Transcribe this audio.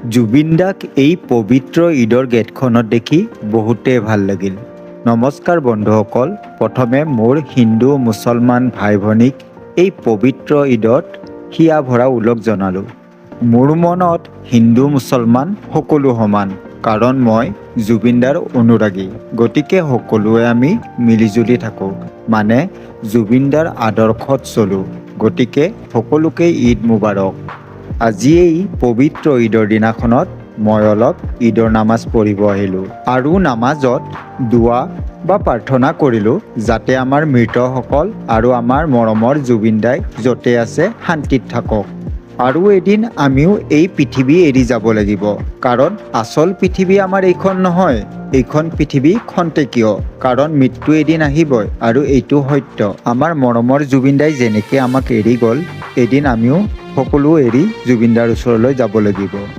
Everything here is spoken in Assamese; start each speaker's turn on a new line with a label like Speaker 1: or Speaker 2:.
Speaker 1: জুবিন দাক এই পবিত্ৰ ঈদৰ গেটখনত দেখি বহুতেই ভাল লাগিল। নমস্কাৰ বন্ধুসকল, প্ৰথমে মোৰ হিন্দু মুছলমান ভাই ভনীক এই পবিত্ৰ ঈদত হিয়া ভৰা ওলগ জনালোঁ। মোৰ মনত হিন্দু মুছলমান সকলো সমান, কাৰণ মই জুবিন দাৰ অনুৰাগী। গতিকে সকলোৱে আমি মিলিজুলি থাকোঁ, মানে জুবিন দাৰ আদৰ্শত চলোঁ। গতিকে সকলোকে ঈদ মুবাৰক। আজি এই পবিত্ৰ ঈদৰ দিনাখনত মই অলপ ঈদৰ নামাজ পঢ়িব আহিলোঁ আৰু নামাজত দোৱা বা প্ৰাৰ্থনা কৰিলোঁ যাতে আমাৰ মৃতসকল আৰু আমাৰ মৰমৰ জুবিন দাই য'তে আছে শান্তিত থাকক। আৰু এদিন আমিও এই পৃথিৱী এৰি যাব লাগিব, কাৰণ আচল পৃথিৱী আমাৰ এইখন নহয়। এইখন পৃথিৱী খন্তেকীয়, কাৰণ মৃত্যু এদিন আহিবই আৰু এইটো সত্য। আমাৰ মৰমৰ জুবিন দাই যেনেকৈ আমাক এৰি গ'ল, এদিন আমিও সকলো এৰি জুবিন দাৰ ওচৰলৈ যাব লাগিব।